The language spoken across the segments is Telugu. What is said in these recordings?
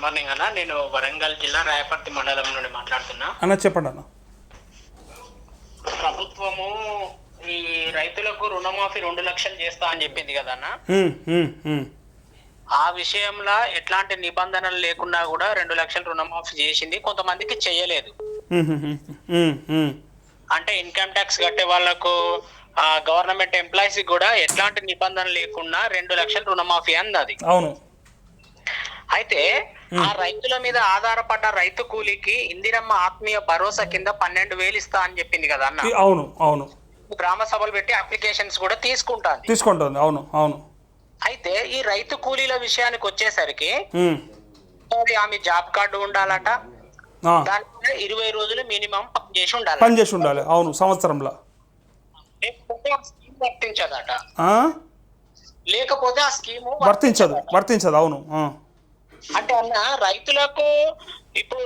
మార్నింగ్ అన్న. నేను వరంగల్ జిల్లా రాయపర్తి మండలం నుండి మాట్లాడుతున్నా అన్న. చెప్పండి అన్న. ప్రభుత్వము ఈ రైతులకు రుణమాఫీ 2 లక్షలు చేస్తా అని చెప్పింది కదా అన్న. ఆ విషయంలో ఎట్లాంటి నిబంధనలు లేకుండా కూడా 2 లక్షలు రుణమాఫీ చేసింది. కొంతమందికి చేయలేదు. అంటే ఇన్కమ్ ట్యాక్స్ కట్టే వాళ్ళకు, గవర్నమెంట్ ఎంప్లాయీస్ కూడా ఎట్లాంటి నిబంధనలు లేకుండా 2 లక్షలు రుణమాఫీ అన్నది. అవును. అయితే ఆ రైతుల మీద ఆధారపడ్డ రైతు కూలీకి ఇందిరమ్మ ఆత్మీయ భరోసా కింద 12,000 ఇస్తా అని చెప్పింది కదా అన్న. అవును అవును. గ్రామ సభలు పెట్టి అప్లికేషన్స్ కూడా తీసుకుంటుంది. అవును అవును. అయితే ఈ రైతు కూలీల విషయానికి వచ్చేసరికి ఆమె జాబ్ కార్డు ఉండాలట. దాని 20 రోజులు మినిమం పనిచేసి ఉండాలి. అవును, సంవత్సరంలో. లేకపోతే ఆ స్కీమ్ వర్తించదట. లేకపోతే ఆ స్కీమ్ వర్తించదు. అవును. అంటే అన్న, రైతులకు ఇప్పుడు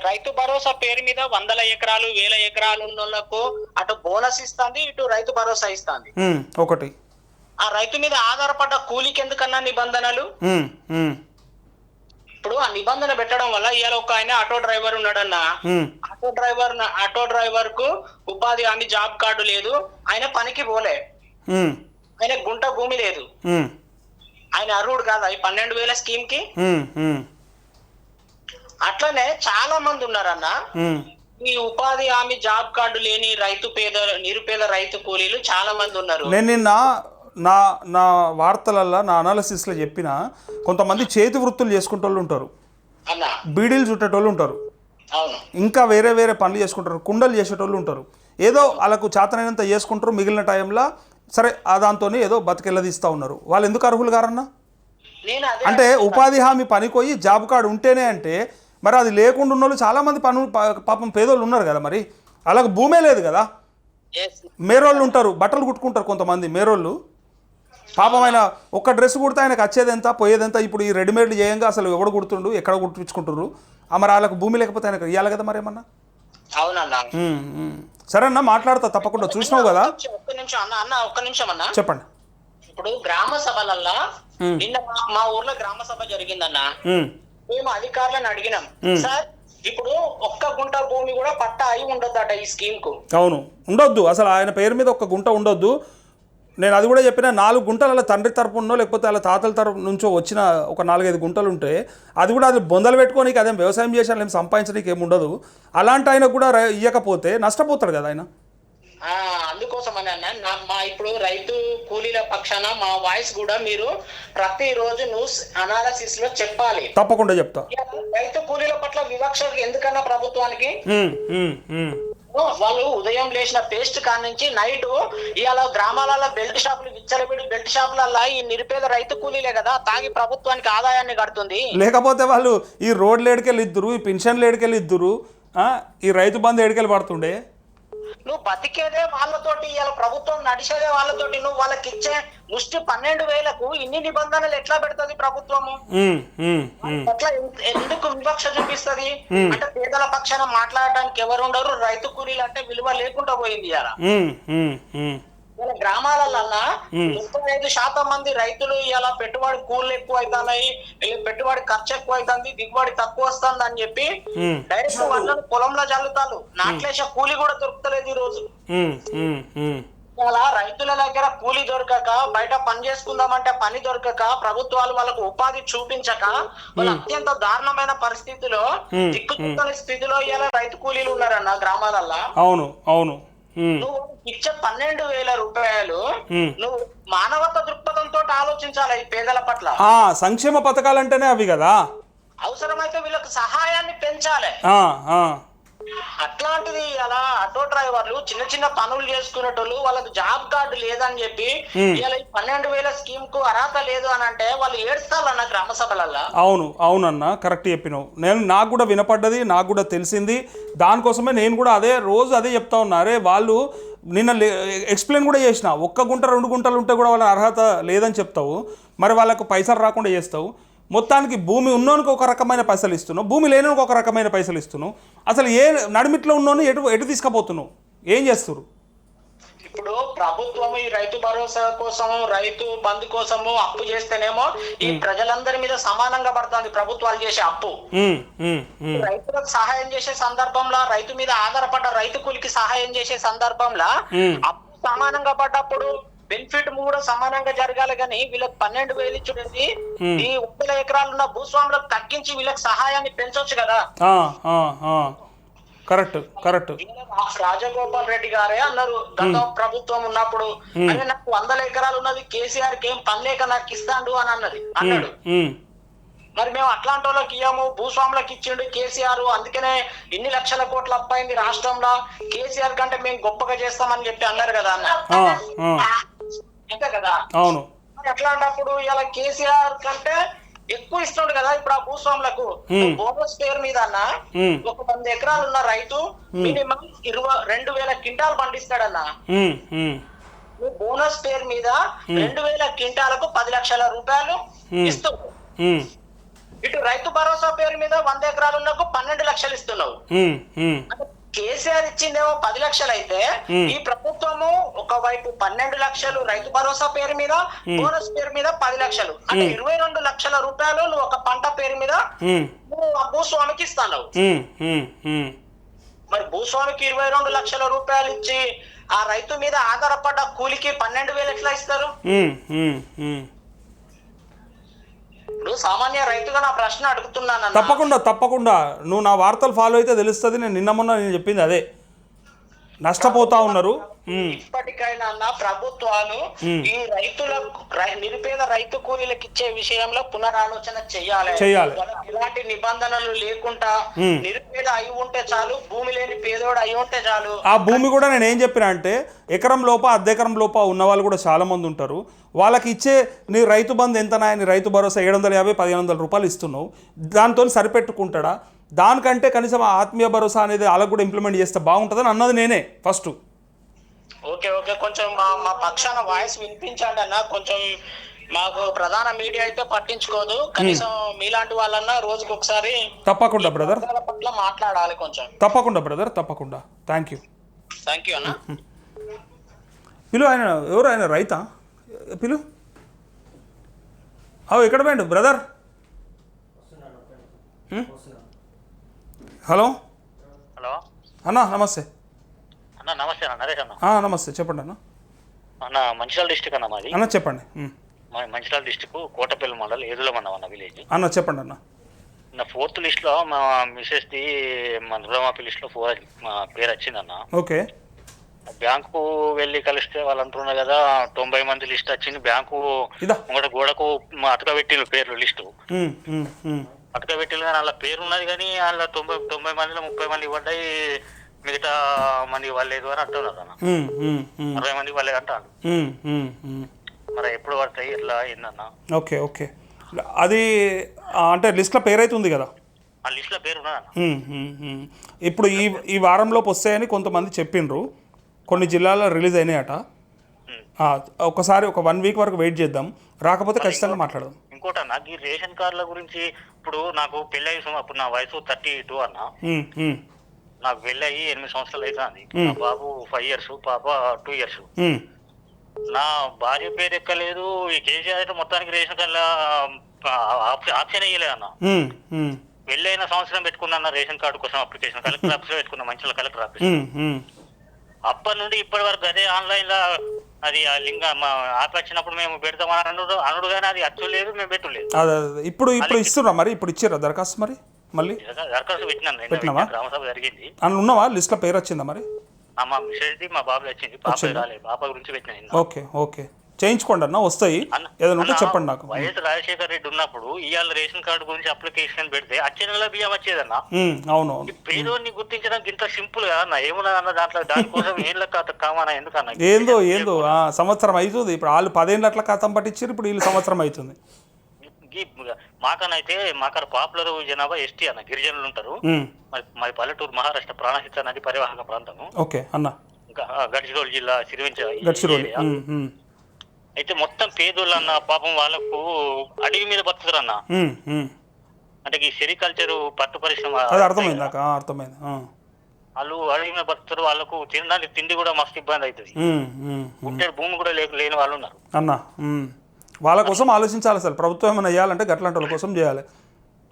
రైతు భరోసా పేరు మీద 100 ఎకరాలు 1000 ఎకరాలు ఉన్న వాళ్ళకు అటు బోనస్ ఇస్తుంది, ఇటు రైతు భరోసా ఇస్తుంది. ఒకటి ఆ రైతు మీద ఆధారపడ్డ కూలీకి ఎందుకన్నా నిబంధనలు? ఇప్పుడు ఆ నిబంధన పెట్టడం వల్ల ఇవాళ ఒక ఆయన ఆటో డ్రైవర్ ఉన్నాడన్న. ఆటో డ్రైవర్ కు ఉపాధి హామీ జాబ్ కార్డు లేదు, ఆయన పనికి పోలే, ఆయన గుంట భూమి లేదు, ఆయన అర్హుడు కాదా ఈ 12,000 స్కీమ్ కి? అట్లనే చాలా మంది ఉన్నారన్న. ఈ ఉపాధి హామీ జాబ్ కార్డు లేని నిరుపేద రైతు కూలీలు చాలా మంది ఉన్నారు. నేను నిన్న నా వార్తలల్లో, నా అనాలిసిస్లో చెప్పిన కొంతమంది చేతి వృత్తులు చేసుకుంటోళ్ళు ఉంటారు, బీడీలు చుట్టేటోళ్ళు ఉంటారు, ఇంకా వేరే వేరే పనులు చేసుకుంటారు, కుండలు చేసేటోళ్ళు ఉంటారు. ఏదో వాళ్ళకు చేతనైనంత చేసుకుంటారు. మిగిలిన టైంలో సరే దాంతో ఏదో బతికెళ్ళదీస్తూ ఉన్నారు. వాళ్ళు ఎందుకు అర్హులు గారన్నా? అంటే ఉపాధి హామీ పనికోయి జాబ్ కార్డు ఉంటేనే అంటే మరి అది లేకుండా ఉన్న వాళ్ళు చాలామంది పాపం పేదోళ్ళు ఉన్నారు కదా. మరి అలాగ భూమే లేదు కదా. మేరోళ్ళు ఉంటారు, బట్టలు కుట్టుకుంటారు కొంతమంది మేరోళ్ళు. పాపం ఆయన ఒక్క డ్రెస్ కుడితే ఆయనకు వచ్చేది ఎంత పోయేది ఎంత? ఇప్పుడు ఈ రెడీమేడ్లు చేయంగా అసలు ఎవడు కుడుతుండు, ఎక్కడ కుట్టించుకుంటారు? మరి వాళ్ళకు భూమి లేకపోతే ఆయనకు ఇవ్వాలి కదా మరి ఏమన్నా. సరే అన్న, మాట్లాడతా తప్పకుండా. చూసినావు కదా. ఒక్క నిమిషం అన్న, చెప్పండి. ఇప్పుడు గ్రామ సభలల్లా నిన్న మా ఊర్లో గ్రామ సభ జరిగిందన్న. మేము అధికారులను అడిగినాం, సార్ ఇప్పుడు ఒక్క గుంట భూమి కూడా పట్టా అయి ఉండొద్దట ఈ స్కీమ్ కు. అవును, ఉండొద్దు. అసలు ఆయన పేరు మీద ఒక్క గుంట ఉండొద్దు. నేను అది కూడా చెప్పిన. 4 గుంటలు అలా తండ్రి తరపునో లేకపోతే అలా తాతల తరపు నుంచో వచ్చిన ఒక 4-5 గుంటలు ఉంటే అది కూడా అది బొందలు పెట్టుకోనికి, అదేం వ్యవసాయం చేసాను ఏం సంపాదించడానికి ఏమి ఉండదు. అలాంటి ఆయన కూడా ఇవ్వకపోతే నష్టపోతాడు కదా ఆయన. అందుకోసం అని అన్న, మా ఇప్పుడు రైతు కూలీల పక్షాన మా వాయిస్ కూడా మీరు ప్రతిరోజు న్యూస్ అనాలిసిస్ లో చెప్పాలి. తప్పకుండా చెప్తా. రైతు కూలీల పట్ల వివక్ష ఎందుకన్నా ప్రభుత్వానికి? వాళ్ళు ఉదయం లేచిన పేస్ట్ కానించి నైట్ ఇవాళ గ్రామాలలో బెల్ట్ షాపులు విచ్చలబెడి బెల్ట్ షాపులలో ఈ నిరుపేద రైతు కూలీలే కదా తాగి ప్రభుత్వానికి ఆదాయాన్ని కడుతుంది. లేకపోతే వాళ్ళు ఈ రోడ్లు ఏడుకెళ్ళి ఇద్దరు, ఈ పెన్షన్లు ఏడుకెళ్ళి ఇద్దరు, ఈ రైతు బంధు ఏడుకెళ్ళి పడుతుండే. నువ్వు బతికేదే వాళ్ళతోటి, ఇలా ప్రభుత్వం నడిచేదే వాళ్ళతోటి. నువ్వు వాళ్ళకి ఇచ్చే ముష్టి 12,000కు ఇన్ని నిబంధనలు ఎట్లా పెడుతుంది ప్రభుత్వము? అట్లా ఎందుకు వివక్ష చూపిస్తుంది? అంటే పేదల పక్షాన మాట్లాడడానికి ఎవరు ఉండరు. రైతు కూలీలు అంటే విలువ లేకుండా పోయింది. ఇలా గ్రామాలన్నా 35% మంది రైతులు ఇలా పెట్టుబడి కూలీలు ఎక్కువ అవుతున్నాయి, పెట్టుబడి ఖర్చు ఎక్కువ అవుతుంది, దిగుబడి తక్కువ వస్తుంది అని చెప్పి డైరెక్ట్ వాళ్ళని పొలంలో చల్లుతారు. నాట్లేసే కూలీ కూడా దొరుకుతలేదు ఈ రోజు. ఇలా రైతుల దగ్గర కూలీ దొరకక, బయట పని చేసుకుందామంటే పని దొరకక, ప్రభుత్వాలు వాళ్ళకు ఉపాధి చూపించక వాళ్ళు అత్యంత దారుణమైన పరిస్థితిలో, దిక్కుతున్న స్థితిలో ఇలా రైతు కూలీలు ఉన్నారన్న గ్రామాలల్లో. అవును అవును. నువ్వు ఇచ్చే 12,000 రూపాయలు నువ్వు మానవత దృక్పథంతో ఆలోచించాలి ఈ పేదల పట్ల. సంక్షేమ పథకాలంటేనే అవి కదా. అవసరమైతే వీళ్ళకి సహాయాన్ని పెంచాలి. అట్లాంటిది అలా ఆటో డ్రైవర్లు చిన్న చిన్న పనులు చేసుకునేటోళ్ళు వాళ్ళకి జాబ్ కార్డు లేదని చెప్పి ఇలా 12,000 స్కీమ్ కు అర్హత లేదు అని అంటే వాళ్ళు ఏడుస్తారన్న గ్రామ సభలల్లో. అవును అవునన్నా, కరెక్ట్ చెప్పినావు. నాకు కూడా వినపడ్డది, నాకు కూడా తెలిసింది. దానికోసమే నేను కూడా రోజు అదే చెప్తా ఉన్నా. అరే వాళ్ళు నిన్న ఎక్స్ప్లెయిన్ కూడా చేసిన, 1 గుంట 2 గుంటలు ఉంటే కూడా వాళ్ళ అర్హత లేదని చెప్తావు, మరి వాళ్ళకు పైసలు రాకుండా చేస్తావు. మొత్తానికి భూమి ఉన్నోనికి ఒక రకమైన పైసలు ఇస్తున్నావు, భూమి లేనికి ఒక రకమైన పైసలు ఇస్తున్నావు. అసలు నడిమిట్లో ఉన్నోని ఎటు తీసుకుపోతున్నావు? ఏం చేస్తున్నారు? ఇప్పుడు ప్రభుత్వం ఈ రైతు భరోసా కోసం, రైతు బంధు కోసము అప్పు చేస్తేనేమో ఈ ప్రజలందరి మీద సమానంగా పడుతుంది ప్రభుత్వాలు చేసే అప్పు. రైతులకు సహాయం చేసే సందర్భంలో, రైతు మీద ఆధారపడ్డ రైతు కూలికి సహాయం చేసే సందర్భంలో అప్పు సమానంగా పడ్డప్పుడు బెనిఫిట్ కూడా సమానంగా జరగాలి. కానీ వీళ్ళకి 12,000 ఇచ్చుంది ఈ 100 ఎకరాలు ఉన్న భూస్వాములకు తగ్గించి వీళ్ళకి సహాయాన్ని పెంచొచ్చు కదా. Correct correct. రాజగోపాల్ రెడ్డి గారే అన్నారు గత ప్రభుత్వం ఉన్నప్పుడు, అదే నాకు 100 ఎకరాలు ఉన్నది, కేసీఆర్ కి ఏం పని లేక నాకు ఇస్తాడు అని అన్నాడు. మరి మేము అట్లాంటి వాళ్ళకి ఇయ్యము, భూస్వాములకు ఇచ్చిండు కేసీఆర్, అందుకనే ఇన్ని లక్షల కోట్ల అప్పైంది రాష్ట్రంలో, కేసీఆర్ కంటే మేము గొప్పగా చేస్తామని చెప్పి అన్నారు కదా అన్న. అంతే కదా. అవును. మరి అట్లాంటప్పుడు ఇలా కేసీఆర్ కంటే ఎక్కువ ఇస్తుండు కదా ఇప్పుడు ఆ భూస్వాములకు. బోనస్ పేరు మీద అన్న 100 ఎకరాలు ఉన్న రైతు మినిమం 22,000 క్వింటాలు పండిస్తాడన్న. బోనస్ పేరు మీద 2,000 క్వింటాలకు 10 లక్షల రూపాయలు ఇస్తున్నావు. ఇటు రైతు భరోసా పేరు మీద 100 ఎకరాలు ఉన్నకు 12 లక్షలు ఇస్తున్నావు. కేసీఆర్ ఇచ్చిందేమో 10 లక్షలు అయితే ఈ ప్రభుత్వము ఒకవైపు 12 లక్షలు రైతు భరోసా పేరు మీద, బోనస్ పేరు మీద 10 లక్షలు, అంటే 22 లక్షల రూపాయలు నువ్వు ఒక పంట పేరు మీద నువ్వు ఆ భూస్వామికి ఇస్తావు. మరి భూస్వామికి 22 లక్షల రూపాయలు ఇచ్చి ఆ రైతు మీద ఆధారపడ్డ కూలికి 12,000 ఎట్లా ఇస్తారు? ఇప్పుడు సామాన్య రైతుగా నా ప్రశ్న అడుగుతున్నాను. తప్పకుండా నువ్వు నా వార్తలు ఫాలో అయితే తెలుస్తుంది. నేను మొన్న చెప్పింది అదే, నష్టపోతా ఉన్నారు. ఇప్పటికైనా ప్రభుత్వాలు ఈ రైతులకు, నిరుపేద రైతు కూలీలకు ఇచ్చే విషయంలో పునరాలోచన చెయ్యాలి. ఇలాంటి నిబంధనలు లేకుండా నిరుపేద అయి ఉంటే చాలు, భూమి లేని పేదోడు అయి ఉంటే చాలు. ఆ భూమి కూడా నేను ఏం చెప్పినా అంటే ఎకరం లోప, అర్ధెకరం లోప ఉన్న వాళ్ళు కూడా చాలా మంది ఉంటారు. వాళ్ళకి ఇచ్చే నీ రైతు బంధు ఎంతనా, నీ రైతు భరోసా 750-1,500 రూపాయలు ఇస్తున్నావు, దాంతో సరిపెట్టుకుంటాడా? దానికంటే కనీసం ఆత్మీయ భరోసా అనేది వాళ్ళకు కూడా ఇంప్లిమెంట్ చేస్తే బాగుంటుందని అన్నది నేనే ఫస్ట్. ఓకే కొంచెం మా పక్షాన వాయిస్ వినిపించండి అన్న. కొంచెం మాకు ప్రధాన మీడియా అయితే పట్టించుకోదు, కనీసం మీలాంటి వాళ్ళన్నా రోజుకి ఒకసారి తప్పకుండా బ్రదర్ పట్ల మాట్లాడాలి కొంచెం. తప్పకుండా బ్రదర్, తప్పకుండా. థ్యాంక్ యూ అన్న. పిలు, ఆయన ఎవరు? ఆయన రైతా? పిలు. ఎక్కడ పోయిండు బ్రదర్? హలో అన్నా, నమస్తే అన్న. నమస్తే అన్న, నరేష్ అన్న. నమస్తే, చెప్పండి అన్న. అన్న మంచిర్యాల డిస్టిక్ అన్న మాది. అన్న చెప్పండి. మంచిర్యాల డిస్టిక్ కోటపల్లి మండల్ ఏదులమన్న అన్న విలేజ్. అన్న చెప్పండి అన్న. నా 4th లిస్ట్లో మా మిసెస్ది మన రుణమాఫీ లిస్ట్లో మా పేరు వచ్చిందన్న. ఓకే. బ్యాంకు వెళ్ళి కలిస్తే వాళ్ళు అంటున్నారు కదా 90 మంది లిస్ట్ వచ్చింది, బ్యాంకు గోడకు అతకబెట్టిన పేర్లు లిస్టు అతకబెట్టిన, కానీ వాళ్ళ పేరు ఉన్నది కానీ వాళ్ళ 90 మందిలో 30 మంది పడ్డాయి, మిగతా మంది వాళ్ళేదు అని అంటున్నారు అన్న. 60 మందికి వాళ్ళే అంటారు. మరి ఎప్పుడు పడతాయి, ఎట్లా ఏందన్న? ఓకే. అది అంటే లిస్ట్లో పేరు అయితే ఉంది కదా? ఆ లిస్ట్లో పేరు ఉన్నదన్న. ఇప్పుడు ఈ వారంలోపు వస్తాయని కొంతమంది చెప్పిండ్రు, కొన్ని జిల్లాల్లో రిలీజ్ అయినాయట. ఒకసారి ఒక 1 వీక్ వరకు వెయిట్ చేద్దాం, రాకపోతే ఖచ్చితంగా మాట్లాడదాం. ఇంకోటి అన్న, ఈ రేషన్ కార్డుల గురించి ఇప్పుడు నాకు పెళ్ళి అయ్యి, అప్పుడు నా వయసు 32 అన్న. నాకు పెళ్ళి అయ్యి 8 సంవత్సరాలు అవుతుంది. నా బాబు 5 years, పాప 2 years. నా భార్య పేరు ఎక్కలేదు. ఈ కేసీఆర్ అయితే మొత్తానికి రేషన్ కార్డుల ఆప్షన్ అయ్యలేదు అన్న. పెళ్ళైన సంవత్సరం పెట్టుకున్నా రేషన్ కార్డు కోసం అప్లికేషన్, కలెక్టర్ ఆఫీస్ లో పెట్టుకున్నా, మంచిగా కలెక్టర్ ఆఫీస్. అప్పటి నుండి ఇప్పటి వరకు అదే ఆన్లైన్ లో అది ఆ లింక్ ఆప్ వచ్చినప్పుడు మేము పెడతామని అనుడు కానీ అది అచ్చలేదు, మేము పెట్టలేదు. ఇప్పుడు ఇస్తున్నా మరి, ఇప్పుడు ఇచ్చారా దరఖాస్తు? మరి మళ్ళీ దరఖాస్తు పెట్టినాను, గ్రామసభ జరిగింది. అందులో ఉన్నావా? లిస్ట్ లో పేరు వచ్చిందా మరి? మా మిస్సెస్ది మా బాబు వచ్చింది, పాప రాలేదు, పాప గురించి పెట్టినా. ఓకే చేయించుకోండి అన్న, వస్తాయి. ఏదైనా ఉంటే చెప్పండి నాకు. వైఎస్ రాజశేఖర రెడ్డి ఉన్నప్పుడు ఇవాళ రేషన్ కార్డు గురించి అప్లికేషన్ పెడితే వచ్చే నెల బియ్యం వచ్చేదన్న. అవును. పేదోడిని గుర్తించడానికి ఇంత సింపుల్ గా అన్న, ఏమున్నా అన్న దాంట్లో, దానికోసం ఏం లెక్క కామన్నా ఎందుకన్నా? ఏందో సంవత్సరం అవుతుంది. ఇప్పుడు వాళ్ళు 10 ఏళ్ళ కథం పట్టించారు, ఇప్పుడు వీళ్ళు సంవత్సరం అవుతుంది. మాకనైతే మాకడ పాపులర్ జనాభా ఎస్టీ అన్న, గిరిజనులు ఉంటారు. మరి పల్లెటూరు మహారాష్ట్ర ప్రాణహిత నది పరివాహక ప్రాంతము. ఓకే అన్న. గడ్చిరోలు జిల్లా, సిరివెంచ. అయితే మొత్తం పేదోళ్ళు అన్న, పాపం వాళ్ళకు అడవి మీద బతుకుతారు అన్న. అంటే ఈ సెరికల్చర్ పట్టు పరిశ్రమ అర్థమైంది. వాళ్ళు అడిగిన బతుకుతారు, వాళ్ళకు తినడానికి తిండి కూడా మస్తు ఇబ్బంది అవుతుంది. ఉంటే భూమి కూడా లేని వాళ్ళు ఉన్నారు అన్న. వాళ్ళ కోసం ఆలోచించాలి అసలు ప్రభుత్వం ఏమైనా చేయాలంటే గట్లాంటి వాళ్ళ కోసం చేయాలి.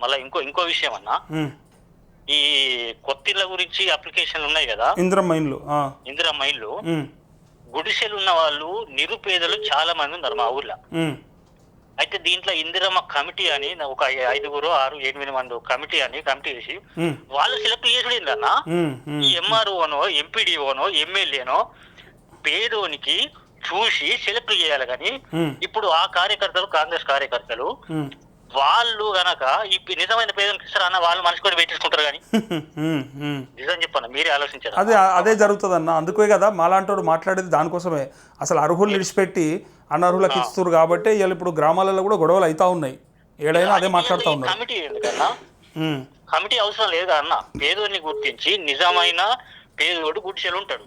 మళ్ళీ ఇంకో విషయం అన్న, ఈ కొత్తిళ్ళ గురించి అప్లికేషన్లు ఉన్నాయి కదా, ఇందిరమ్మ ఇండ్లు గుడిసెలు ఉన్న వాళ్ళు నిరుపేదలు చాలా మంది ఉన్నారు మా ఊర్లో. అయితే దీంట్లో ఇందిరమ్మ కమిటీ అని ఒక 5, 6, 8 మంది కమిటీ వేసి వాళ్ళు సెలెక్ట్ చేసుడేందన్న, ఈ ఎంఆర్ఓనో ఎంపీడీఓనో ఎమ్మెల్యేనో పేదోనికి చూసి సెలెక్ట్ చేయాలి. కానీ ఇప్పుడు ఆ కార్యకర్తలు, కాంగ్రెస్ కార్యకర్తలు వాళ్ళు గనక ఈ నిజమైన పేదోనికి ఇస్తారు అన్న, వాళ్ళు మనిషి కూడా పెట్టించుకుంటారు. కానీ నిజం చెప్పన్న, మీరే ఆలోచించారు. అదే జరుగుతుంది అన్న. అందుకే కదా మాలాంటోడు మాట్లాడేది దానికోసమే. అసలు అర్హులు విడిచిపెట్టి అనర్హులకు ఇస్తారు కాబట్టి ఇవాళ ఇప్పుడు గ్రామాలలో కూడా గొడవలు అవుతా ఉన్నాయి. ఏడైనా అదే మాట్లాడుతూ ఉన్నారు. కమిటీ ఎందుకన్నా, కమిటీ అవసరం లేదు అన్న. పేదోడిని గుర్తించి నిజమైన పేదోడు గుడిసెలు ఉంటాడు,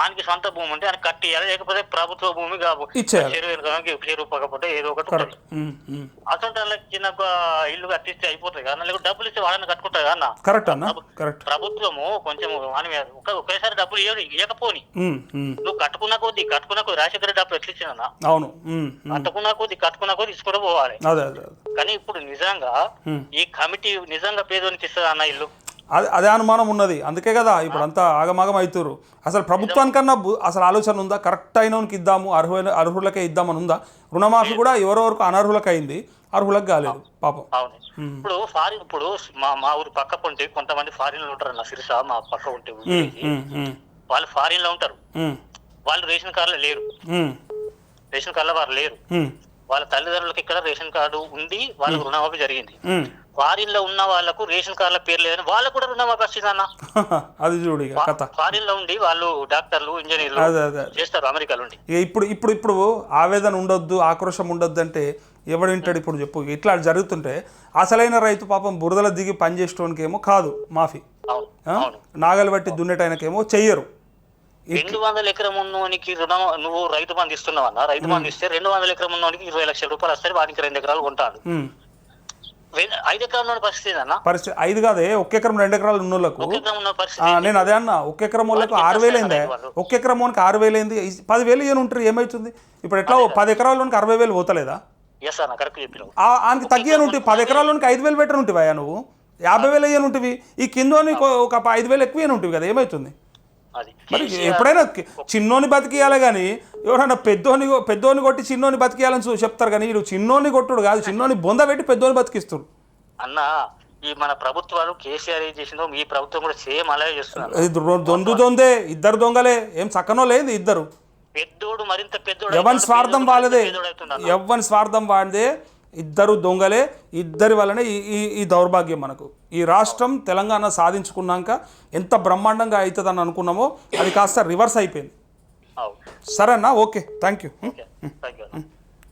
ఆయనకి సొంత భూమి ఉంటే ఆయన కట్టియాలి, లేకపోతే ప్రభుత్వ భూమి చెరువు పక్కపోతే ఏదో ఒకటి ఉంటుంది. అసలు చిన్న ఇల్లు కట్టిస్తే అయిపోతుంది కదా, లేకపోతే డబ్బులు ఇస్తే వాళ్ళని కట్టుకుంటారు కదా. కరెక్ట్ అన్న, ప్రభుత్వము కొంచెం ఒకేసారి డబ్బులు ఇవ్వకపోని, నువ్వు కట్టుకున్న కొద్ది రాజశేఖర డబ్బులు ఎట్లా ఇచ్చిన, అవును, కట్టుకున్న కొద్ది తీసుకుంటూ పోవాలి. కానీ ఇప్పుడు నిజంగా ఈ కమిటీ నిజంగా పేదోనికి ఇస్తుంది అన్న ఇల్లు, అదే అనుమానం ఉన్నది. అందుకే కదా ఇప్పుడు అంతా ఆగమాగం అవుతారు. అసలు ప్రభుత్వానికన్నా అసలు ఆలోచన ఉందా, కరెక్ట్ అయినోనికి ఇద్దాము, అర్హులకే ఇద్దామని ఉందా? రుణమాఫీ కూడా ఎవరెవరికి అనర్హులకు అయింది, అర్హులకు కాలేదు పాపం. ఇప్పుడు ఇప్పుడు మా ఊరు పక్క పొంటి కొంతమంది ఫారిన్ లో ఉంటారు అన్న, సిరిసా మా పక్క ఉంటే వాళ్ళు ఫారిన్ లో ఉంటారు, వాళ్ళు రేషన్ కార్డులో లేరు, రేషన్ కార్డులో వారు లేరు. వాళ్ళ తల్లిదండ్రులకు ఇక్కడ రేషన్ కార్డు ఉంది, వాళ్ళకు రుణమాఫీ జరిగింది. ఫారిన్ లో ఉన్న వాళ్ళకు రేషన్ కార్డుల పేరు లేదని వాళ్ళకు కూడా రుణమాఫీ వచ్చిందన్న. అది చూడు, ఫారిన్ లో ఉండి వాళ్ళు డాక్టర్లు, ఇంజనీర్లు చేస్తారు అమెరికాలో ఉండి. ఇప్పుడు ఆవేదన ఉండొద్దు, ఆక్రోశం ఉండొద్దు అంటే ఎవడు వింటాడు? ఇప్పుడు చెప్పు, ఇట్లా జరుగుతుంటే అసలైన రైతు పాపం బురదల దిగి పనిచేసేటోనికేమో కాదు మాఫీ, నాగలు బట్టి దున్నేటాయనకేమో చెయ్యరు. 200 ఎకరం ఉన్నోనికి నువ్వు రైతు బంధు ఇస్తున్నావు అన్న, రైతు బంధు ఇస్తే 200 ఎకరం ఉన్నోనికి 20 లక్షల రూపాయలు వస్తాయి, వానికి 2 ఎకరాలు కొంటాడు. 5 ఎకరాల పరిస్థితి అన్న, పరిస్థితి 5 కాదే, 1 ఎకరం 2 ఎకరాలు ఉన్న వాళ్ళకు నేను అదే అన్న, 1 ఎకరం వాళ్ళకు 6,000 అయిందే, 1 ఎకరం వాళ్ళకి 6,000 అయింది, 10,000 ఇవ్వని ఉంటారు. ఏమవుతుంది ఇప్పుడు? ఎట్లా 10 ఎకరాల్లోనికి 60,000 పోతలేదా? ఆయనకి తగ్గియని ఉంటుంది. 10 ఎకరాల్లోనికి 5,000 బెటర్ ఉంటుంది అయ్యా, నువ్వు 50,000 ఇవ్వని ఉంటుంది, ఈ కిందోని ఒక 5,000 ఎక్కువ ఉంటుంది కదా, ఏమవుతుంది? మరి ఎప్పుడైనా చిన్నోని బతికియాలి కానీ ఎవరైనా పెద్దోని కొట్టి చిన్నోని బతికియాలని చెప్తారు. కానీ వీడు చిన్నోని కొట్టుడు కాదు, చిన్నోని బొంద పెట్టి పెద్దోని బతికిస్తుడు అన్న. ఈ మన ప్రభుత్వాలు కేసీఆర్ ఏం చేసిందో ఈ ప్రభుత్వం కూడా సేమ్ అలాగే చేస్తున్నారు. దొందే, ఇద్దరు దొంగలే, ఏం చక్కనో లేదు, ఇద్దరు పెద్దోడు మరింత పెద్దోడు, ఎవరి స్వార్థం వాళ్ళదే, ఎవరి స్వార్థం వాళ్ళదే, ఇద్దరు దొంగలే. ఇద్దరి వల్లనే ఈ దౌర్భాగ్యం మనకు. ఈ రాష్ట్రం తెలంగాణ సాధించుకున్నాక ఎంత బ్రహ్మాండంగా అవుతుందని అనుకున్నామో అది కాస్త రివర్స్ అయిపోయింది. సరేనా? Okay, thank you.